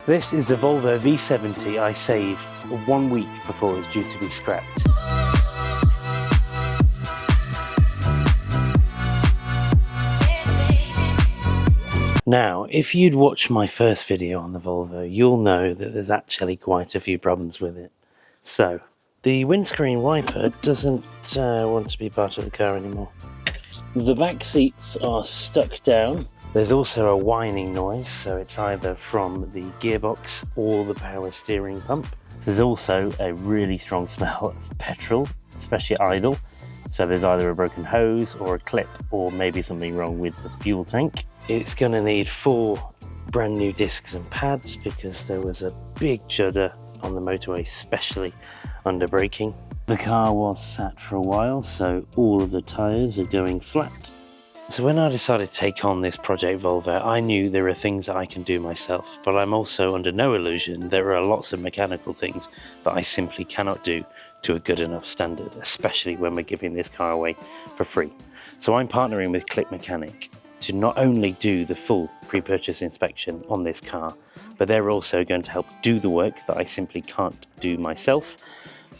This is the Volvo V70 I saved 1 week before it's due to be scrapped. Now, if you'd watched my first video on the Volvo, you'll know that there's actually quite a few problems with it. So, the windscreen wiper doesn't want to be part of the car anymore. The back seats are stuck down. There's also a whining noise, so it's either from the gearbox or the power steering pump. There's also a really strong smell of petrol, especially idle. So there's either a broken hose or a clip, or maybe something wrong with the fuel tank. It's going to need 4 brand new discs and pads because there was a big judder on the motorway, especially under braking. The car was sat for a while, so all of the tyres are going flat. So when I decided to take on this project Volvo, I knew there are things that I can do myself, but I'm also under no illusion there are lots of mechanical things that I simply cannot do to a good enough standard, especially when we're giving this car away for free. So I'm partnering with ClickMechanic to not only do the full pre-purchase inspection on this car, but they're also going to help do the work that I simply can't do myself.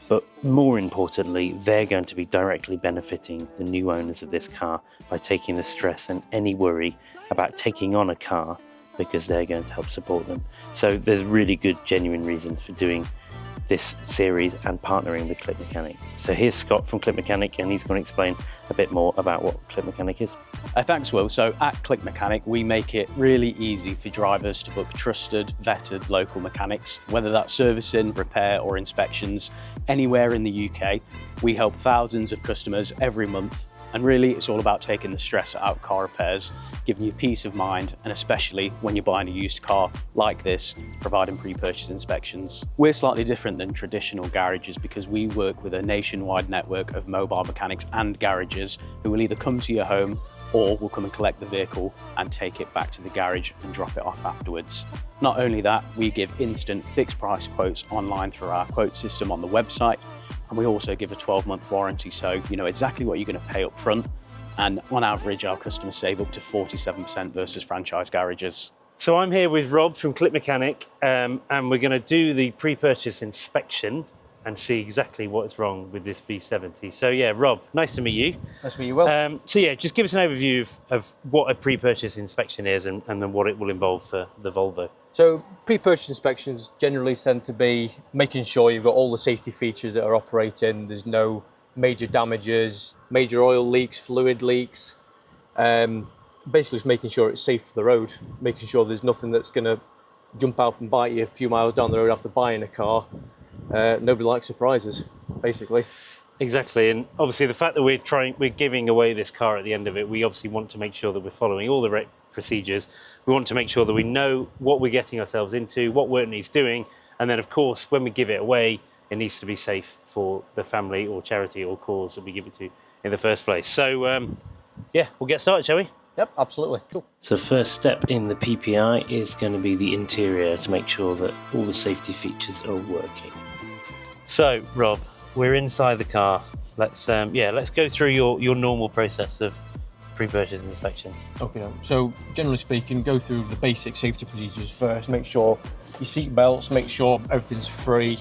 But more importantly, they're going to be directly benefiting the new owners of this car by taking the stress and any worry about taking on a car, because they're going to help support them. So there's really good, genuine reasons for doing this series and partnering with ClickMechanic. So here's Scott from ClickMechanic, and he's going to explain a bit more about what ClickMechanic is. Thanks, Will. So at ClickMechanic, we make it really easy for drivers to book trusted, vetted local mechanics, whether that's servicing, repair or inspections anywhere in the UK. We help thousands of customers every month. And really, it's all about taking the stress out of car repairs, giving you peace of mind, and especially when you're buying a used car like this, providing pre-purchase inspections. We're slightly different than traditional garages because we work with a nationwide network of mobile mechanics and garages who will either come to your home or will come and collect the vehicle and take it back to the garage and drop it off afterwards. Not only that, we give instant fixed price quotes online through our quote system on the website. And we also give a 12-month warranty, so you know exactly what you're going to pay up front. And on average, our customers save up to 47% versus franchise garages. So I'm here with Rob from ClickMechanic, and we're going to do the pre-purchase inspection and see exactly what's wrong with this V70. So yeah, Rob, nice to meet you. Nice to meet you, Will. So yeah, just give us an overview of what a pre-purchase inspection is and then what it will involve for the Volvo. So pre-purchase inspections generally tend to be making sure you've got all the safety features that are operating, there's no major damages, major oil leaks, fluid leaks. Basically just making sure it's safe for the road, making sure there's nothing that's going to jump out and bite you a few miles down the road after buying a car. Nobody likes surprises, basically. Exactly, and obviously the fact that we're giving away this car at the end of it, we obviously want to make sure that we're following all the procedures. We want to make sure that we know what we're getting ourselves into, what work needs doing, and then of course when we give it away, it needs to be safe for the family or charity or cause that we give it to in the first place. So yeah, we'll get started, shall we? Yep, absolutely. Cool. So first step in the PPI is going to be the interior to make sure that all the safety features are working. So Rob, we're inside the car. Let's go through your normal process of pre-purchase inspection. Okay, so generally speaking, go through the basic safety procedures first. Make sure your seat belts, make sure everything's free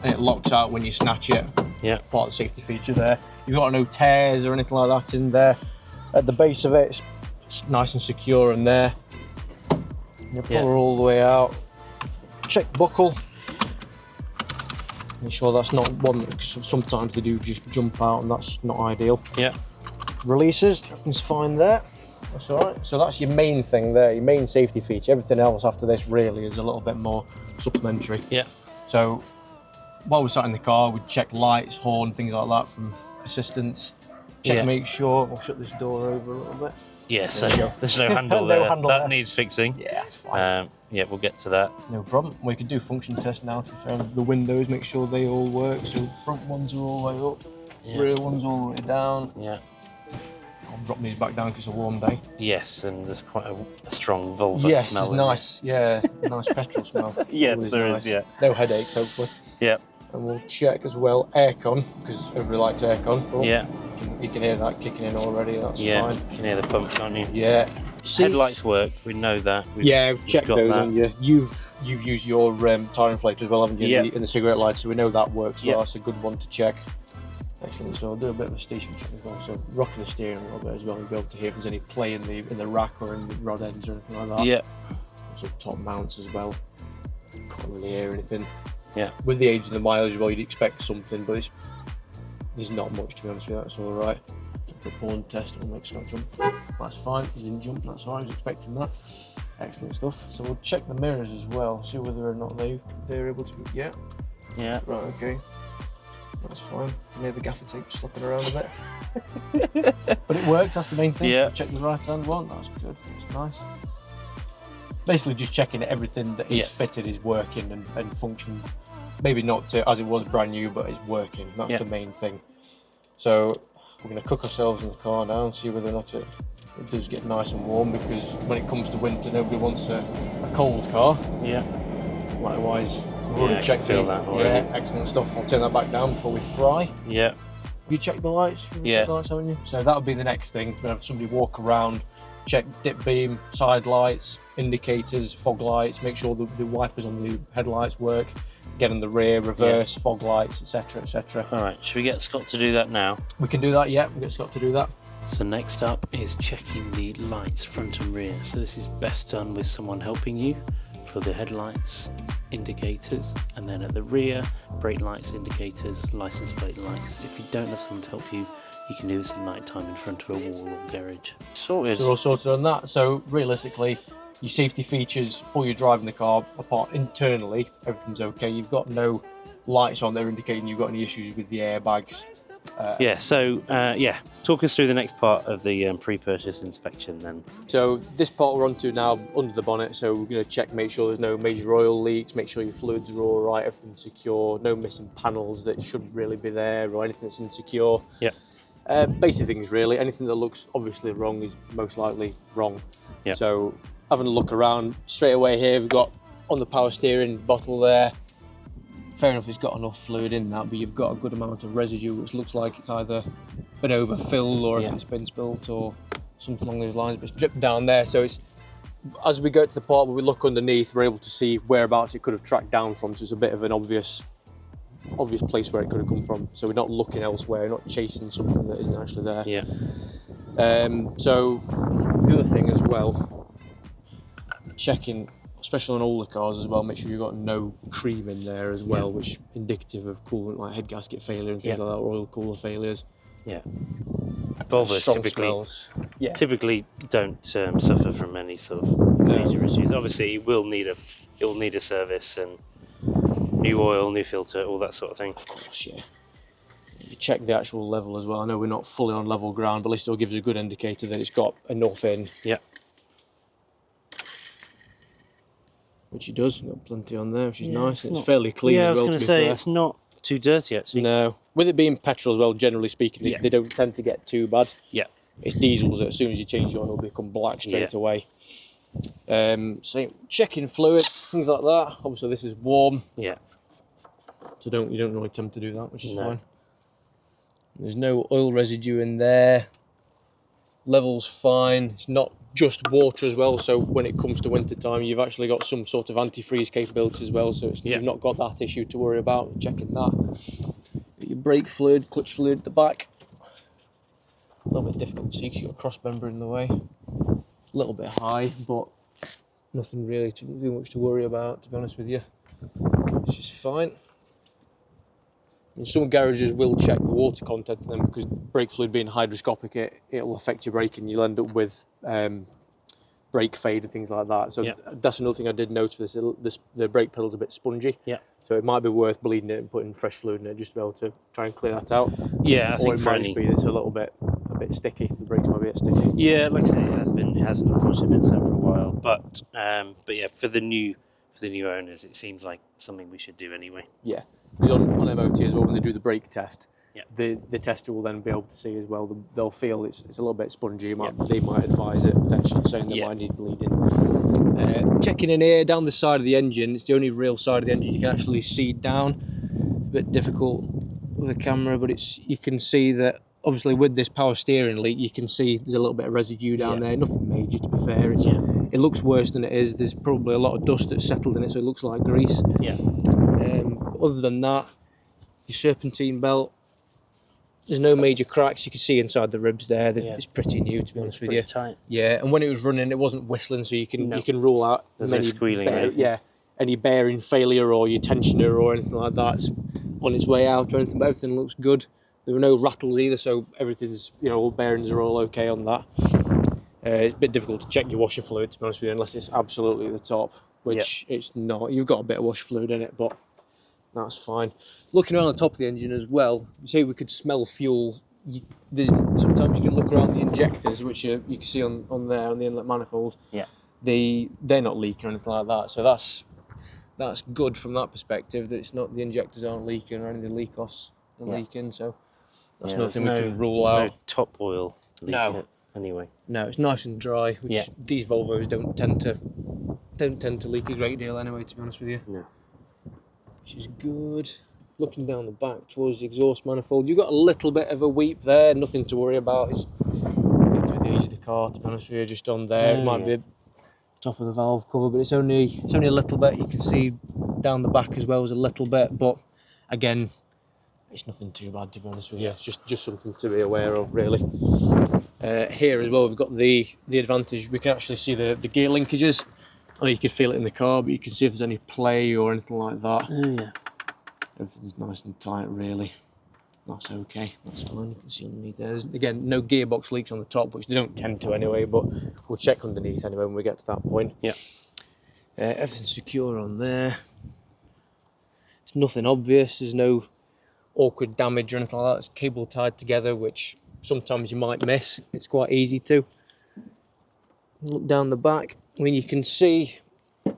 and it locks out when you snatch it. Yeah. Part of the safety feature there. You've got no tears or anything like that in there. At the base of it, it's nice and secure in there. You pull her all the way out. Check buckle. Make sure that's not one that sometimes they do just jump out and that's not ideal. Yeah. Releases, everything's fine there. That's all right. So that's your main thing there, your main safety feature. Everything else after this really is a little bit more supplementary. Yeah. So while we're sat in the car, we check lights, horn, things like that from assistance. Check, make sure. I'll shut this door over a little bit. Yeah, so there's no handle there. That needs fixing. Yeah, that's fine. Yeah, we'll get to that. No problem. We can do function test now to confirm the windows, make sure they all work. So the front ones are all the way up, rear ones all the way down. Yeah. I'll drop these back down because it's a warm day. Yes, and there's quite a strong Volvo smell. Yes, it's nice. Yeah, nice petrol smell. Yes, there is, yeah. No headaches, hopefully. Yeah. And we'll check as well aircon, because everybody likes aircon. But yeah. You can hear that kicking in already, that's fine. Yeah, you can hear the pump, can't you? Yeah. Headlights work, we know that. We've checked those on you. You've you've used your tyre inflator as well, haven't you? Yeah. In the cigarette lights, so we know that works well. Yeah. That's a good one to check. Excellent. So I'll do a bit of a station check as well. So rocking the steering a little bit as well, you'll be able to hear if there's any play in the rack or in the rod ends or anything like that. Yeah. So top mounts as well. Can't really hear anything. Yeah. With the age and the mileage as well, you'd expect something, but there's not much, to be honest with you. That's all right. The born test will make Scott jump. That's fine. He didn't jump. That's all right. I was expecting that. Excellent stuff. So we'll check the mirrors as well, see whether or not they're able to. Yeah. Yeah. Right. Okay. That's fine. Near the gaffer tape slapping around a bit. But it works. That's the main thing. Yeah. So check the right hand one. That's good. That's nice. Basically, just checking that everything that is fitted is working and functioning. Maybe not as it was brand new, but it's working. That's the main thing. So we're going to cook ourselves in the car now and see whether or not it does get nice and warm, because when it comes to winter, nobody wants a cold car. Yeah. Likewise, we've already checked feel that already. Yeah, excellent stuff. I'll turn that back down before we fry. Yeah. You checked the lights? Yeah. Checked the lights, haven't you? So that'll be the next thing. We're going to have somebody walk around, check dip beam, side lights, indicators, fog lights, make sure the wipers on the headlights work, get in the rear, reverse, fog lights, etc, etc. All right, should we get Scott to do that now? We can do that, yeah. We'll get Scott to do that. So next up is checking the lights front and rear. So this is best done with someone helping you for the headlights, indicators, and then at the rear, brake lights, indicators, license plate lights. If you don't have someone to help you, you can do this at night time in front of a wall or garage. Sorted. So we're all sorted on that. So realistically, your safety features for you driving the car, apart internally, everything's okay. You've got no lights on there indicating you've got any issues with the airbags. Talk us through the next part of the pre-purchase inspection then. So this part we're onto now, under the bonnet, so we're going to check, make sure there's no major oil leaks, make sure your fluids are all right, everything's secure, no missing panels that shouldn't really be there or anything that's insecure. Yeah. Basic things really, anything that looks obviously wrong is most likely wrong. Yeah. So having a look around, straight away here we've got on the power steering bottle there, fair enough it's got enough fluid in that, but you've got a good amount of residue which looks like it's either been overfilled or if it's been spilt or something along those lines, but it's dripped down there. So it's, as we go to the part where we look underneath, we're able to see whereabouts it could have tracked down from, so it's a bit of an obvious place where it could have come from, so we're not looking elsewhere, not chasing something that isn't actually there. Yeah. So the other thing as well, checking, especially on older cars as well, make sure you've got no cream in there as well, which is indicative of coolant, like head gasket failure and things like that, or oil cooler failures. Yeah. Volvos typically don't suffer from any sort of major issues. Obviously, it will need a service and new oil, new filter, all that sort of thing. Of course, yeah. You check the actual level as well. I know we're not fully on level ground, but it still gives a good indicator that it's got enough in. Yeah. Which it does. Got plenty on there, which is nice. And it's fairly clean as well. I was going to say it's not too dirty actually. No, with it being petrol as well, generally speaking, they don't tend to get too bad. Yeah. It's diesels that as soon as you change the oil, become black straight away. So checking fluid, things like that. Obviously, this is warm. Yeah. So you don't really attempt to do that, which is fine. There's no oil residue in there. Level's fine. It's not just water as well, so when it comes to winter time, you've actually got some sort of antifreeze capability as well, so you've not got that issue to worry about. Checking that. Got your brake fluid, clutch fluid at the back. A little bit difficult to see because you've got a cross member in the way. A little bit high, but nothing really too much to worry about, to be honest with you. It's just fine. And some garages will check the water content in them because brake fluid being hygroscopic, it'll affect your braking. You'll end up with brake fade and things like that. So that's another thing I did notice. The brake pedal's a bit spongy. Yeah. So it might be worth bleeding it and putting fresh fluid in it just to be able to try and clear that out. Yeah, I think it might be it's a bit sticky. The brakes might be a bit sticky. Yeah, like I say, it has unfortunately been so for a while. But yeah, for the new owners, it seems like something we should do anyway. Yeah. Because on MOT as well, when they do the brake test, the tester will then be able to see as well. They'll feel it's a little bit spongy. They might advise it potentially, saying they might need bleeding. Checking in here down the side of the engine. It's the only real side of the engine you can actually see down. A bit difficult with the camera, but you can see that obviously with this power steering leak, you can see there's a little bit of residue down there. Nothing major, to be fair. It looks worse than it is. There's probably a lot of dust that's settled in it, so it looks like grease. Yeah. Other than that, your serpentine belt, there's no major cracks. You can see inside the ribs there. It's pretty new, to be honest with you. Tight. Yeah, and when it was running, it wasn't whistling, so you can rule out no squealing or anything. any bearing failure or your tensioner or anything like that's on its way out or anything. But everything looks good. There were no rattles either, so everything's, all bearings are all okay on that. It's a bit difficult to check your washer fluid, to be honest with you, unless it's absolutely at the top, which it's not. You've got a bit of washer fluid in it, but that's fine. Looking around the top of the engine as well, you say we could smell fuel. Sometimes you can look around the injectors, which you can see on there on the inlet manifold. Yeah. They're not leaking or anything like that, so that's good from that perspective. That it's not, the injectors aren't leaking or any of the leak offs are leaking. So that's nothing we can rule out. No top oil leak anyway. No, it's nice and dry, which these Volvos don't tend to leak a great deal anyway, to be honest with you. No. Which is good. Looking down the back towards the exhaust manifold, you've got a little bit of a weep there, nothing to worry about. It's with the age of the car, to be honest with you, just on there. It might be top of the valve cover, but it's only a little bit. You can see down the back as well as a little bit, but again, it's nothing too bad, to be honest with you. It's just something to be aware of, really. Here as well, we've got the advantage. We can actually see the gear linkages. I know you can feel it in the car, but you can see if there's any play or anything like that. Oh yeah. Everything's nice and tight, really. That's okay. That's fine. You can see underneath there. There's, again, no gearbox leaks on the top, which they don't tend to anyway, but we'll check underneath anyway when we get to that point. Yeah. Everything's secure on there. It's nothing obvious. There's no awkward damage or anything like that. It's cable tied together, which sometimes you might miss. It's quite easy to. Look down the back. I mean, you can see, a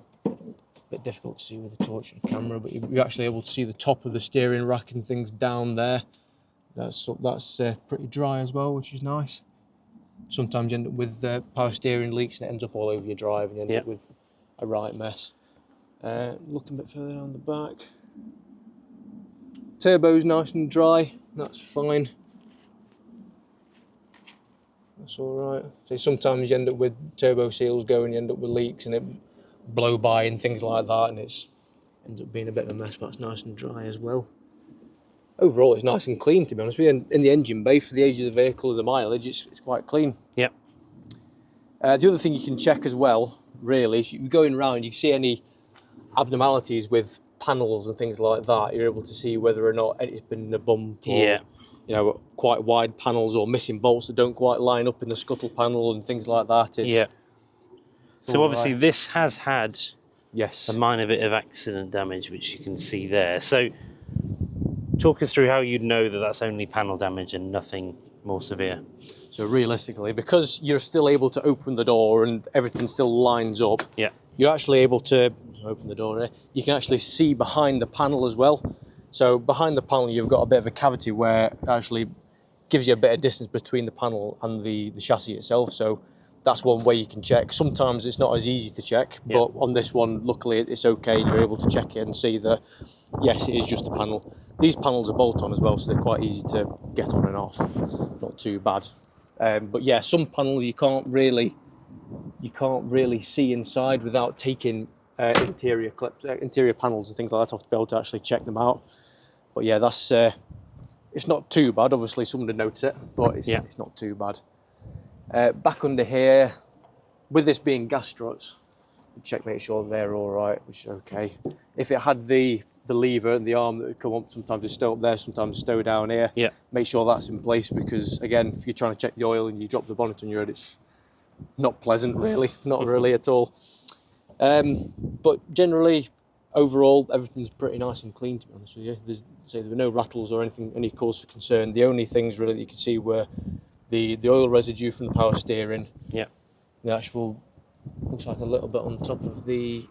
bit difficult to see with the torch and camera, but you're actually able to see the top of the steering rack and things down there. That's pretty dry as well, which is nice. Sometimes you end up with power steering leaks and it ends up all over your drive and you end up with a right mess. Looking a bit further down the back. Turbo's nice and dry, that's fine. That's all right. So sometimes you end up with turbo seals going, you end up with leaks and it blow by and things like that, and ends up being a bit of a mess, but it's nice and dry as well. Overall, it's nice and clean, to be honest with you. In the engine bay, for the age of the vehicle and the mileage, it's quite clean. Yep. The other thing you can check as well, really, if you're going around, you can see any abnormalities with panels and things like that. You're able to see whether or not it's been in a bump or quite wide panels or missing bolts that don't quite line up in the scuttle panel and things like that. So obviously this has had a minor bit of accident damage, which you can see there. So talk us through how you'd know that that's only panel damage and nothing more severe. So realistically, because you're still able to open the door and everything still lines up, you're actually able to open the door here. You can actually see behind the panel as well. So behind the panel, you've got a bit of a cavity where it actually gives you a bit of distance between the panel and the chassis itself. So that's one way you can check. Sometimes it's not as easy to check, but on this one, luckily it's okay. You're able to check it and see that, yes, it is just a panel. These panels are bolt-on as well, so they're quite easy to get on and off. Not too bad. But yeah, some panels you can't really see inside without taking interior panels and things like that off to be able to actually check them out. But yeah, that's it's not too bad. Obviously, someone would notice it, but it's not too bad. Back under here, with this being gas struts, check, make sure they're all right, which is okay. If it had the lever and the arm that would come up, sometimes it's stow up there, sometimes it's stow down here. Make sure that's in place, because again, if you're trying to check the oil and you drop the bonnet on your head, it's not pleasant, really, not really at all. But generally, overall, everything's pretty nice and clean, to be honest with you. There were no rattles or anything, any cause for concern. The only things really that you could see were the oil residue from the power steering. The actual, looks like a little bit on top of the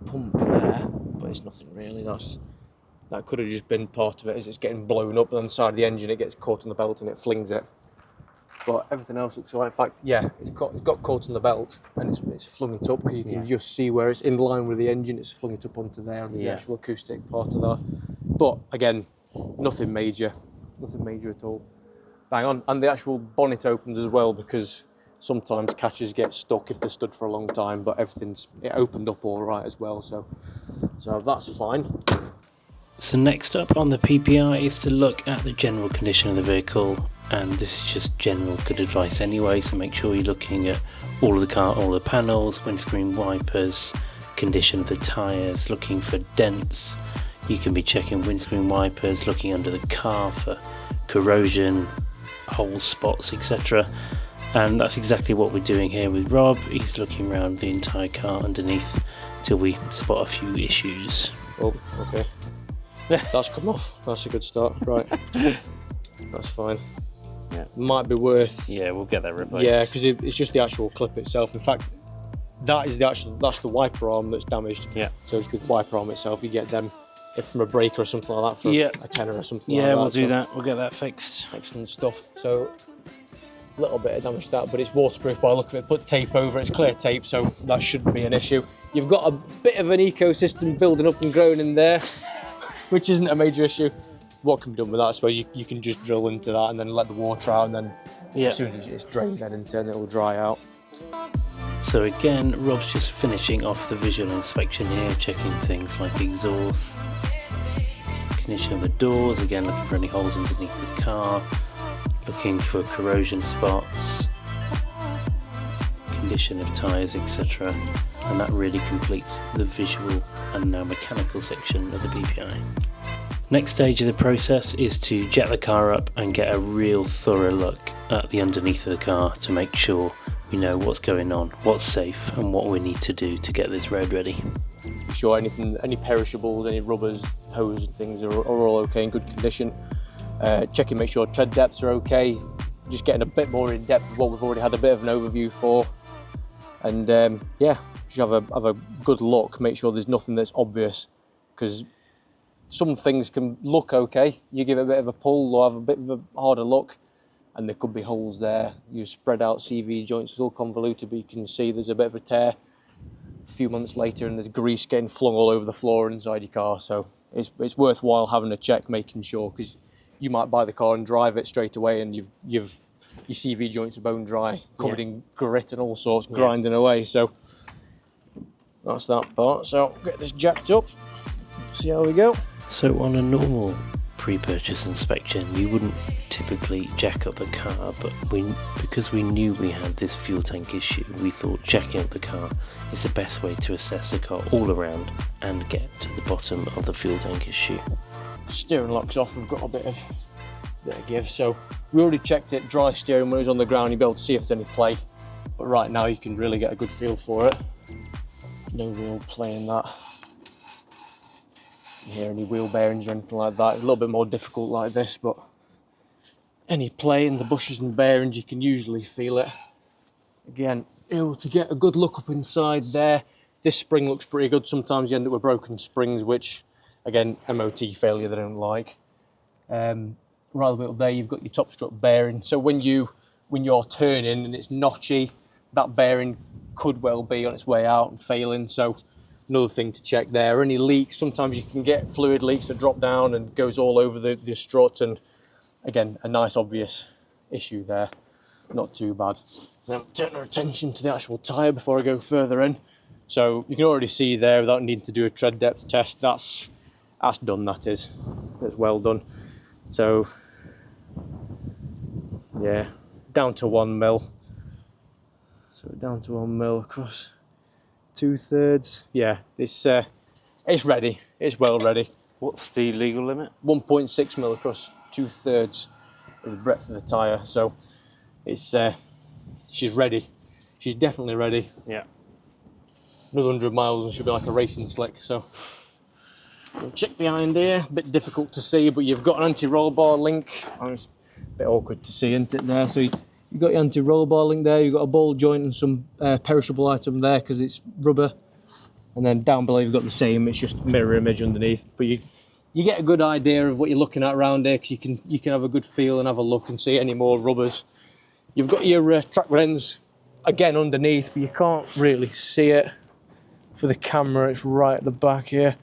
pump there, but it's nothing really. That could have just been part of it, as it's getting blown up on the side of the engine, it gets caught on the belt and it flings it. But everything else looks alright. In fact, it's got caught on the belt and it's flung it up, because you can just see where it's in line with the engine. It's flung it up onto there, onto the actual acoustic part of that. But again, nothing major at all. bang on. And the actual bonnet opens as well, because sometimes catches get stuck if they're stood for a long time, but it opened up all right as well, so that's fine. So next up on the PPI is to look at the general condition of the vehicle, and this is just general good advice anyway, so make sure you're looking at all of the car, all the panels, windscreen wipers, condition of the tyres, looking for dents. You can be checking windscreen wipers, looking under the car for corrosion, hole spots, etc. And that's exactly what we're doing here with Rob. He's looking around the entire car underneath till we spot a few issues. Oh, okay. That's come off. That's a good start. Right. That's fine. Yeah. Might be worth. Yeah, we'll get that replaced. Yeah, because it's just the actual clip itself. In fact, that's the wiper arm that's damaged. Yeah. So it's the wiper arm itself. You get them if from a breaker or something like that for a tenner or something like that. Yeah, we'll do that. We'll get that fixed. Excellent stuff. So a little bit of damage to that, but it's waterproof by the look of it. Put tape over it. It's clear tape, so that shouldn't be an issue. You've got a bit of an ecosystem building up and growing in there, which isn't a major issue. What can be done with that? I suppose you can just drill into that and then let the water out, and then as soon as it's drained, then in turn it will dry out. So again, Rob's just finishing off the visual inspection here, checking things like exhaust, condition of the doors, again looking for any holes underneath the car, looking for corrosion spots, condition of tyres, etc. And that really completes the visual and now mechanical section of the PPI. Next stage of the process is to jet the car up and get a real thorough look at the underneath of the car to make sure we know what's going on, what's safe, and what we need to do to get this road ready. Sure, any perishables, any rubbers, hose and things are all okay, in good condition. Checking, make sure tread depths are okay. Just getting a bit more in depth of what we've already had a bit of an overview for. And yeah, just have a good look, make sure there's nothing that's obvious, because some things can look okay. You give it a bit of a pull or have a bit of a harder look, and there could be holes there. You spread out CV joints, it's all convoluted, but you can see there's a bit of a tear a few months later, and there's grease getting flung all over the floor inside your car. So it's worthwhile having a check, making sure, because you might buy the car and drive it straight away, and your CV joints are bone dry, covered in grit and all sorts, grinding away. So that's that part. So get this jacked up, see how we go. So on a normal pre-purchase inspection, you wouldn't typically jack up the car, but because we knew we had this fuel tank issue, we thought jacking up the car is the best way to assess the car all around and get to the bottom of the fuel tank issue. Steering lock's off, we've got a bit of give, so we already checked it, dry steering when it was on the ground, you'll be able to see if there's any play, but right now you can really get a good feel for it. No real play in that. You hear any wheel bearings or anything like that, it's a little bit more difficult like this, but any play in the bushes and bearings, you can usually feel it. Again, able to get a good look up inside there. This spring looks pretty good. Sometimes you end up with broken springs, which, again, MOT failure they don't like. Right a bit up there, you've got your top strut bearing. So when you're turning and it's notchy, that bearing could well be on its way out and failing. So another thing to check there. Any leaks, sometimes you can get fluid leaks that drop down and goes all over the strut, and again, a nice obvious issue there. Not too bad. Now turn our attention to the actual tyre before I go further in. So you can already see there, without needing to do a tread depth test, that's done, that is. That's well done. So yeah, down to 1 mil. So down to 1 mil across 2/3. Yeah, it's ready. It's well ready. What's the legal limit? 1.6 mil across 2/3 of the breadth of the tyre. So she's ready. She's definitely ready. Yeah. Another 100 miles and she'll be like a racing slick. So we'll check behind here. A bit difficult to see, but you've got an anti-roll bar link. It's a bit awkward to see, isn't it? There. So you've got your anti-roll bar link there. You've got a ball joint and some perishable item there because it's rubber. And then down below you've got the same. It's just mirror image underneath. But you get a good idea of what you're looking at around here, because you can have a good feel and have a look and see any more rubbers. You've got your track lens again underneath, but you can't really see it for the camera. It's right at the back here.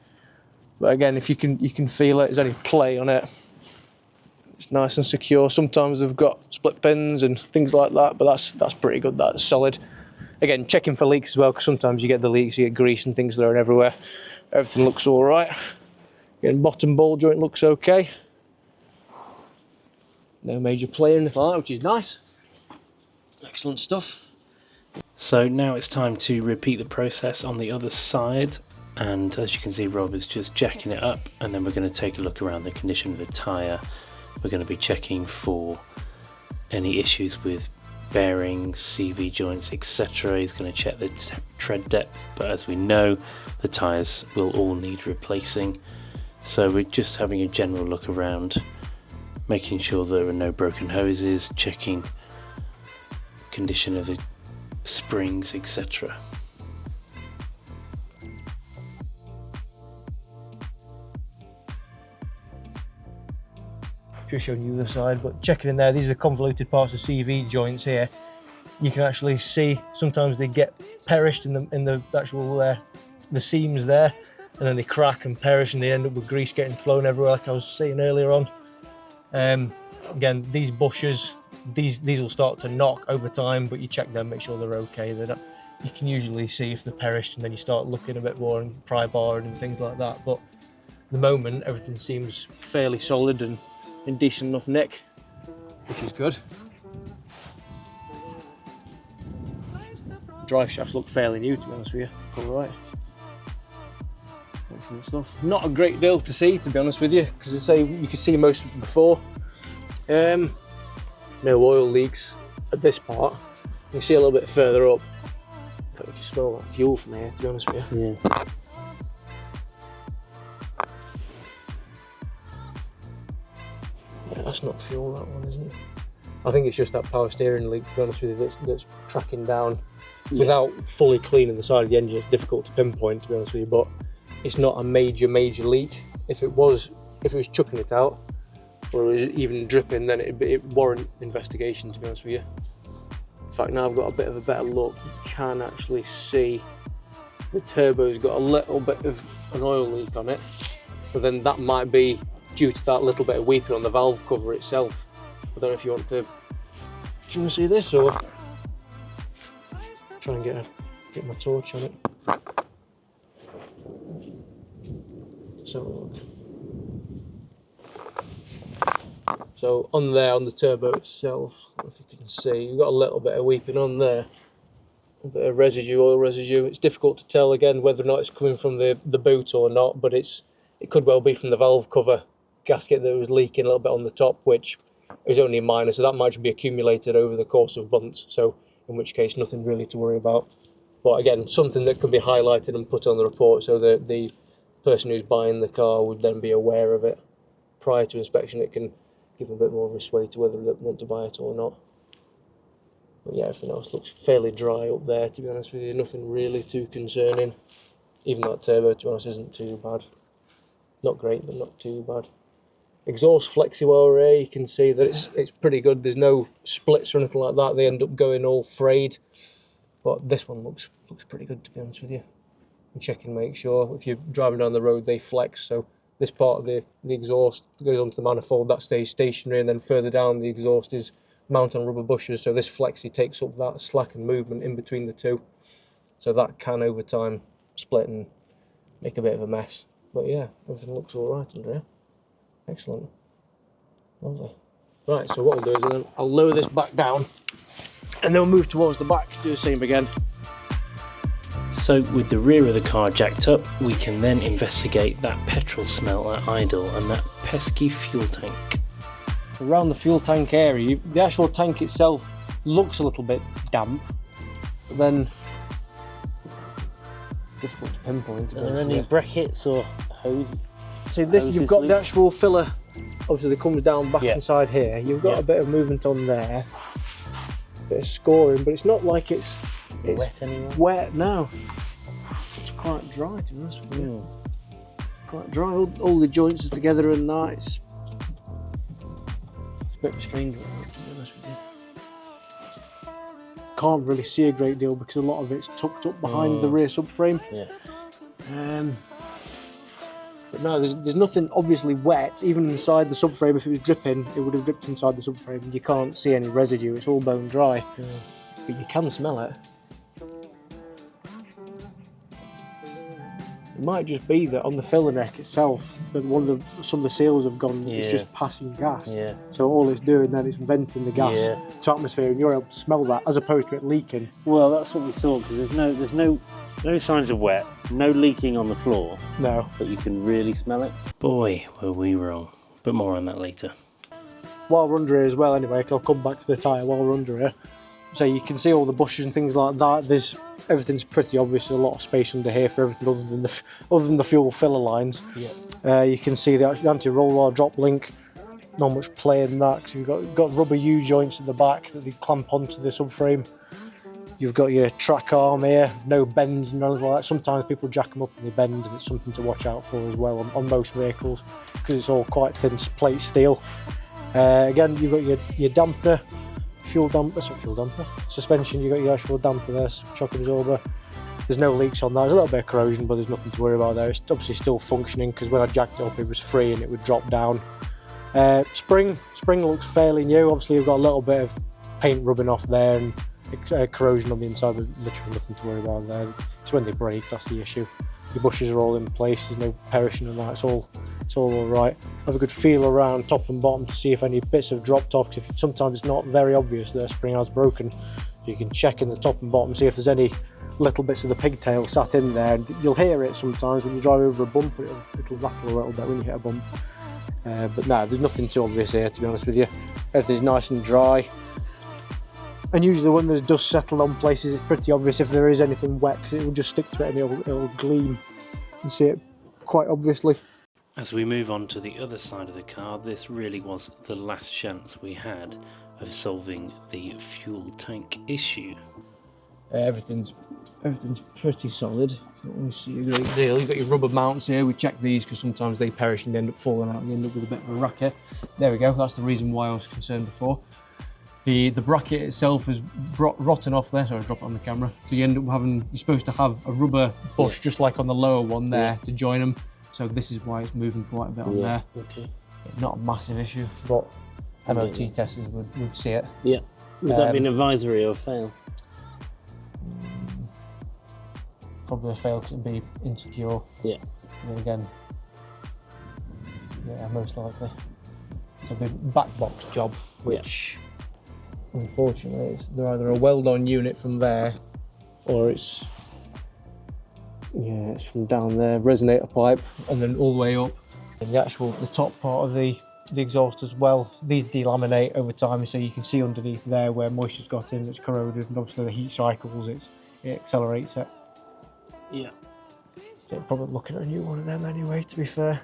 But again, if you can feel it, there's any play on it. It's nice and secure. Sometimes they've got split pins and things like that, but that's pretty good. That's solid. Again, checking for leaks as well, because sometimes you get the leaks, you get grease and things thrown everywhere. Everything looks all right. Again, bottom ball joint looks okay. No major play or anything like that, which is nice. Excellent stuff. So now it's time to repeat the process on the other side, and as you can see, Rob is just jacking it up, and then we're going to take a look around the condition of the tyre. We're going to be checking for any issues with bearings, CV joints, etc. He's going to check the tread depth, but as we know, the tyres will all need replacing. So we're just having a general look around, making sure there are no broken hoses, checking condition of the springs, etc. Just showing you the other side, but checking in there, these are the convoluted parts of CV joints here. You can actually see sometimes they get perished in the actual the seams there, and then they crack and perish, and they end up with grease getting flown everywhere, like I was saying earlier on. Again, these bushes, these will start to knock over time, but you check them, make sure they're okay. They're not, you can usually see if they're perished, and then you start looking a bit more and pry bar and things like that. But at the moment, everything seems fairly solid and in decent enough nick, which is good. Drive shafts look fairly new, to be honest with you. All right. Excellent stuff. Not a great deal to see, to be honest with you, because I say you can see most of it before. No oil leaks at this part. You can see a little bit further up. I think you can smell that fuel from here, to be honest with you. Yeah. Yeah, that's not fuel, that one, isn't it? I think it's just that power steering leak, to be honest with you, that's tracking down. Yeah. Without fully cleaning the side of the engine, it's difficult to pinpoint, to be honest with you, but it's not a major leak. If it was chucking it out, or it was even dripping, then it warrant investigation, to be honest with you. In fact, now I've got a bit of a better look, you can actually see the turbo's got a little bit of an oil leak on it, but then that might be due to that little bit of weeping on the valve cover itself. I don't know if you want to, do you want to see this, or try and get my torch on it. Let's have a look. So on there, on the turbo itself, I don't know if you can see, you've got a little bit of weeping on there. A bit of residue, oil residue. It's difficult to tell again whether or not it's coming from the boot or not, but it could well be from the valve cover gasket that was leaking a little bit on the top, which is only minor, so that might just be accumulated over the course of months, so in which case nothing really to worry about. But again, something that can be highlighted and put on the report so that the person who's buying the car would then be aware of it. Prior to inspection, it can give them a bit more of a sway to whether they want to buy it or not. But yeah, everything else looks fairly dry up there, to be honest with you. Nothing really too concerning. Even that turbo, to be honest, isn't too bad. Not great, but not too bad. Exhaust flexi wire here, you can see that it's pretty good. There's no splits or anything like that. They end up going all frayed. But this one looks pretty good, to be honest with you. And check and make sure if you're driving down the road they flex. So this part of the exhaust goes onto the manifold, that stays stationary, and then further down the exhaust is mounted on rubber bushes. So this flexi takes up that slack and movement in between the two. So that can over time split and make a bit of a mess. But yeah, everything looks all right under here. Excellent. Lovely. Right, so what I'll do is then I'll lower this back down and then we'll move towards the back to do the same again. So with the rear of the car jacked up, we can then investigate that petrol smell at idle and that pesky fuel tank. Around the fuel tank area, the actual tank itself looks a little bit damp, but then it's difficult to pinpoint. Are there any brackets or hoses? See this, you've got the actual filler, obviously that comes down back inside here. You've got a bit of movement on there, a bit of scoring, but it's not like it's wet anymore. Wet now. It's quite dry, to be honest with you. Quite dry. All the joints are together and that. It's a bit of a strange one, to be honest with you. Can't really see a great deal because a lot of it's tucked up behind the rear subframe. Yeah. But no, there's nothing obviously wet. Even inside the subframe, if it was dripping, it would have dripped inside the subframe. You can't see any residue, it's all bone dry. But you can smell it. It might just be that on the filler neck itself, that some of the seals have gone, it's just passing gas. Yeah. So all it's doing then is venting the gas to atmosphere, and you're able to smell that as opposed to it leaking. Well, that's what we thought, because there's no signs of wet, no leaking on the floor. No. But you can really smell it. Boy, were we wrong. But more on that later. While we're under here as well, anyway, 'cause I'll come back to the tyre while we're under here. So you can see all the bushes and things like that. Everything's pretty obvious. There's a lot of space under here for everything other than the fuel filler lines. Yeah. You can see the anti-roll bar drop link. Not much play in that because you've got rubber U-joints at the back that they clamp onto the subframe. You've got your track arm here, no bends and nothing like that. Sometimes people jack them up and they bend, and it's something to watch out for as well on most vehicles because it's all quite thin plate steel. Again, you've got your damper. Suspension, you've got your actual damper there, shock absorber. There's no leaks on that. There's a little bit of corrosion, but there's nothing to worry about there. It's obviously still functioning because when I jacked it up, it was free and it would drop down. Spring looks fairly new. Obviously, you've got a little bit of paint rubbing off there and corrosion on the inside, but literally nothing to worry about there. It's when they break, that's the issue. Your bushes are all in place, there's no perishing and that, it's all right. Have a good feel around top and bottom to see if any bits have dropped off, because sometimes it's not very obvious that a spring has broken. You can check in the top and bottom, see if there's any little bits of the pigtail sat in there. You'll hear it sometimes when you drive over a bump, it'll rattle a little bit when you hit a bump. But no, there's nothing too obvious here, to be honest with you. Everything's nice and dry. And usually when there's dust settled on places, it's pretty obvious if there is anything wet, because it will just stick to it and it'll gleam. You can see it quite obviously. As we move on to the other side of the car, this really was the last chance we had of solving the fuel tank issue. Everything's pretty solid. Can't really see a great deal. You've got your rubber mounts here. We check these because sometimes they perish and they end up falling out and you end up with a bit of a racket. There we go. That's the reason why I was concerned before. The bracket itself is rotten off there. Sorry, I'll drop it on the camera. So you end up you're supposed to have a rubber bush just like on the lower one there to join them. So this is why it's moving quite a bit on there. Okay. Not a massive issue, but MOT testers would see it. Yeah. Would that be an advisory or fail? Probably a fail because it'd be insecure. Yeah. And then again, yeah, most likely. It's a big back box job, which unfortunately they're either a weld-on unit from there, or it's from down there, resonator pipe, and then all the way up. And the top part of the exhaust as well. These delaminate over time, so you can see underneath there where moisture's got in, it's corroded, and obviously the heat cycles, it accelerates it. Yeah. So probably looking at a new one of them anyway, to be fair.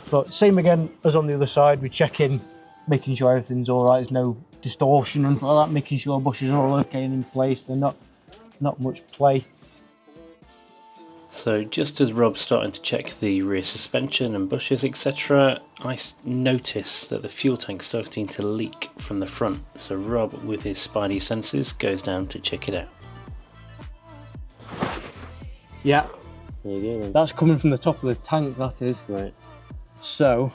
But same again as on the other side, we check in, making sure everything's all right, there's no distortion and anything like that, making sure bushes are all okay and in place, they're not much play. So just as Rob's starting to check the rear suspension and bushes, etc., I notice that the fuel tank's starting to leak from the front. So Rob, with his spidey senses, goes down to check it out. Yeah. There you go then. That's coming from the top of the tank, that is. Right. So,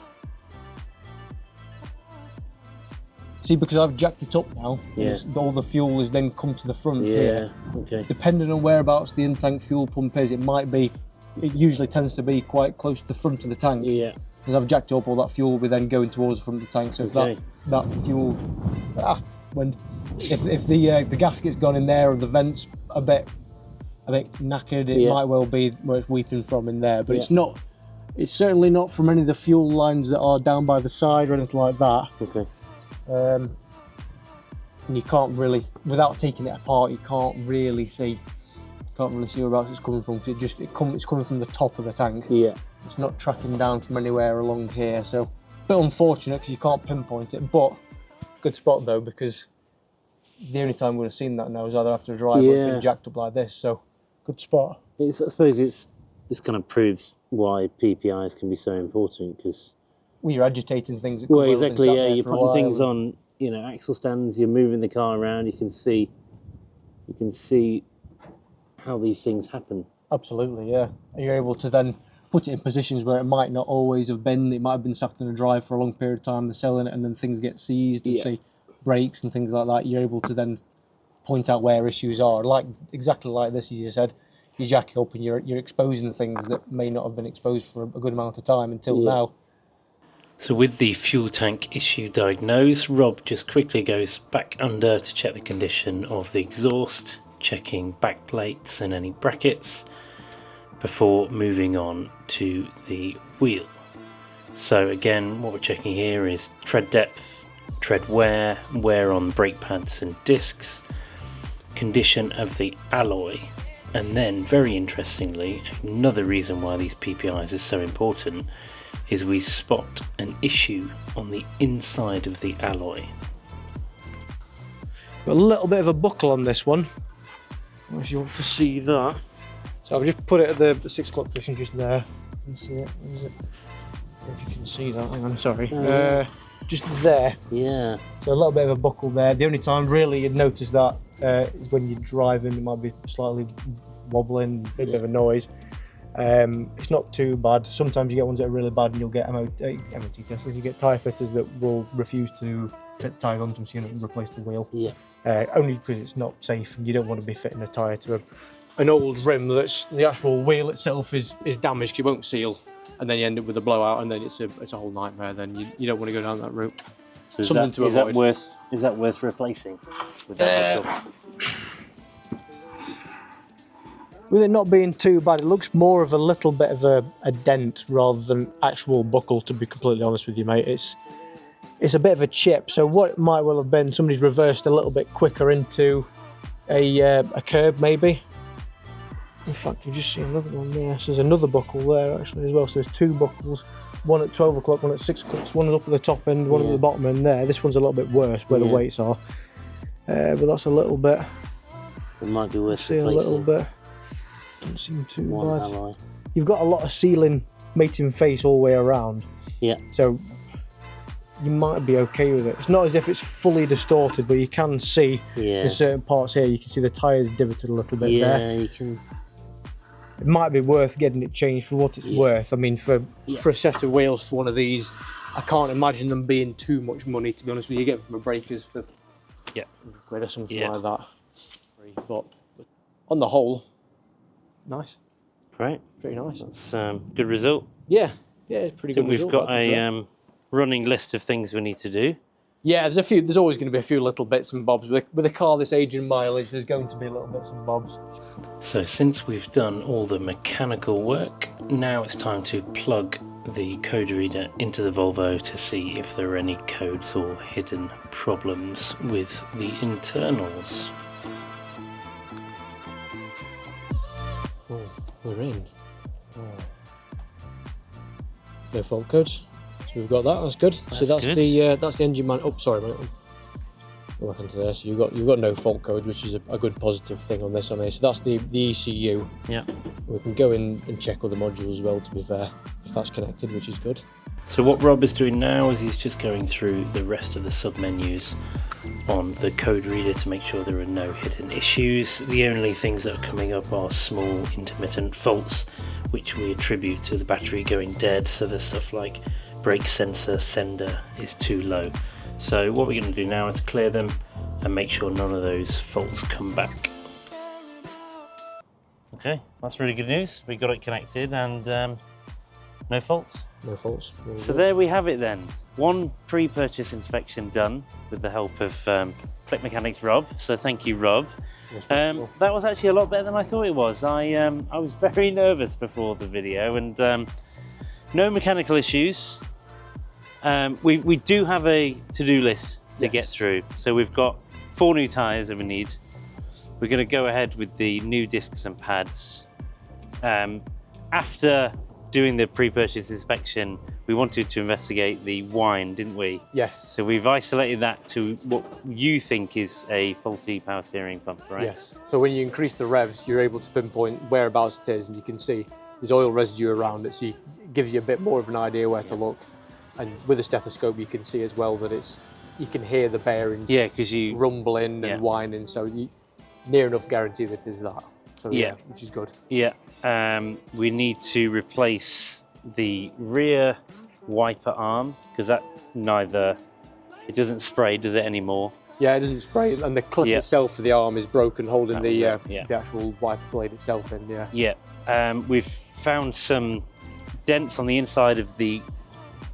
see, because I've jacked it up now, all the fuel has then come to the front here. Okay. Depending on whereabouts the in-tank fuel pump is, it usually tends to be quite close to the front of the tank. Yeah. Because I've jacked up, all that fuel will be then going towards the front of the tank. So if that fuel, if the gasket's gone in there or the vent's a bit knackered, it might well be where it's weeping from in there. But it's certainly not from any of the fuel lines that are down by the side or anything like that. Okay. And you can't really, without taking it apart, you can't really see whereabouts it's coming from, because it's coming from the top of the tank. Yeah. It's not tracking down from anywhere along here, so a bit unfortunate because you can't pinpoint it, but good spot though, because the only time we'd have seen that now is either after a drive or being jacked up like this, so good spot. I suppose this kind of proves why PPIs can be so important, because you're agitating things. Well, exactly. Yeah, you're putting things on, axle stands. You're moving the car around. You can see how these things happen. Absolutely, yeah. And you're able to then put it in positions where it might not always have been. It might have been sat in a drive for a long period of time, they're selling it, and then things get seized, and say brakes and things like that. You're able to then point out where issues are, like exactly like this, as you said. You jack it up and you're exposing things that may not have been exposed for a good amount of time until now. So with the fuel tank issue diagnosed, Rob just quickly goes back under to check the condition of the exhaust, checking back plates and any brackets before moving on to the wheel. So again, what we're checking here is tread depth, tread wear, wear on brake pads and discs, condition of the alloy, and then very interestingly, another reason why these PPIs are so important is we spot an issue on the inside of the alloy. Got a little bit of a buckle on this one, if you want to see that. So I've just put it at the 6 o'clock position just there. You can see it, where is it? I don't know if you can see that, hang on, sorry. Just there. Yeah. So a little bit of a buckle there. The only time really you'd notice that is when you're driving, it might be slightly wobbling, a bit of a noise. It's not too bad. Sometimes you get ones that are really bad and you'll get MOT testers, you get tyre fitters that will refuse to fit the tyre onto them, so you have to replace the wheel. Yeah. Only because it's not safe and you don't want to be fitting a tyre to an old rim that's the actual wheel itself is damaged, you won't seal, and then you end up with a blowout, and then it's a whole nightmare. Then you don't want to go down that route. So is that worth replacing with that buckle? With it not being too bad, it looks more of a little bit of a dent rather than actual buckle, to be completely honest with you, mate. It's a bit of a chip, so what it might well have been, somebody's reversed a little bit quicker into a curb, maybe. In fact, you just see another one there. So there's another buckle there actually as well. So there's 2 buckles, one at 12 o'clock, one at 6 o'clock. So one up at the top end, one at the bottom end there. This one's a little bit worse where the weights are, but that's a little bit. So it might be worth see replacing. A little bit. Doesn't seem too One bad. alloy. You've got a lot of sealing mating face all the way around. Yeah. So you might be okay with it. It's not as if it's fully distorted, but you can see in certain parts here, you can see the tyres divoted a little bit there. Yeah, you can. It might be worth getting it changed for what it's worth. I mean, for a set of wheels for one of these, I can't imagine them being too much money, to be honest with you. You get them from a breakers for quid or something like that. But on the whole, nice. Great. Pretty nice. That's good result. Yeah, it's pretty good. We've got a running list of things we need to do. Yeah, there's always going to be a few little bits and bobs. With a car this age and mileage, there's going to be little bits and bobs. So since we've done all the mechanical work, now it's time to plug the code reader into the Volvo to see if there are any codes or hidden problems with the internals. Oh, we're in. No fault codes. So we've got that. That's good. So that's good. That's the engine man. Oh, sorry, mate. Go back into there. So you've got no fault code, which is a good positive thing on this on here. So that's the ECU. Yeah. We can go in and check other modules as well, to be fair, if that's connected, which is good. So what Rob is doing now is he's just going through the rest of the sub-menus on the code reader to make sure there are no hidden issues. The only things that are coming up are small intermittent faults, which we attribute to the battery going dead. So there's stuff like brake sensor sender is too low. So what we're going to do now is clear them and make sure none of those faults come back. Okay, that's really good news. We got it connected and no faults. No faults. So there we have it then. One pre-purchase inspection done with the help of ClickMechanic's Rob. So thank you, Rob. That was actually a lot better than I thought it was. I was very nervous before the video, and no mechanical issues. We do have a to-do list to get through. So we've got 4 new tyres that we need. We're going to go ahead with the new discs and pads. After doing the pre-purchase inspection, we wanted to investigate the whine, didn't we? Yes. So we've isolated that to what you think is a faulty power steering pump, right? Yes. So when you increase the revs, you're able to pinpoint whereabouts it is, and you can see there's oil residue around it, so it gives you a bit more of an idea where to look. And with a stethoscope, you can see as well that you can hear the bearings because you rumbling and whining, so you near enough guarantee that it is that. So Yeah. which is good. Yeah, we need to replace the rear wiper arm because that it doesn't spray, does it anymore? Yeah, it doesn't spray, and the clip Yeah. itself for the arm is broken, holding That was the it, yeah. the actual wiper blade itself in. Yeah. Yeah, we've found some dents on the inside of the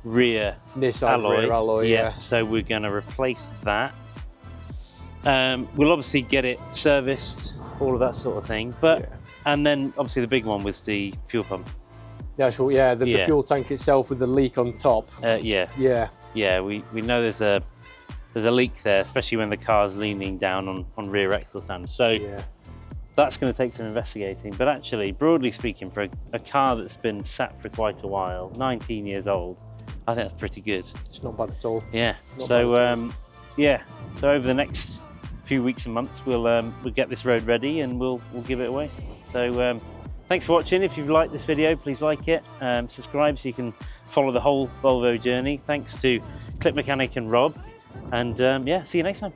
rear Near side rear alloy. Yeah. So we're going to replace that. We'll obviously get it serviced, all of that sort of thing. But Yeah. and then obviously the big one was the fuel pump. The actual, the fuel tank itself with the leak on top. Yeah, Yeah. we know there's a leak there, especially when the car's leaning down on rear axle stands. So Yeah. that's going to take some investigating. But actually, broadly speaking, for a car that's been sat for quite a while, 19 years old, I think that's pretty good. It's not bad at all. Yeah. Not So bad at all. yeah. So over the next few weeks and months, we'll get this road ready and we'll give it away. So thanks for watching. If you've liked this video, please like it. Subscribe so you can follow the whole Volvo journey. Thanks to ClickMechanic and Rob. And yeah, see you next time.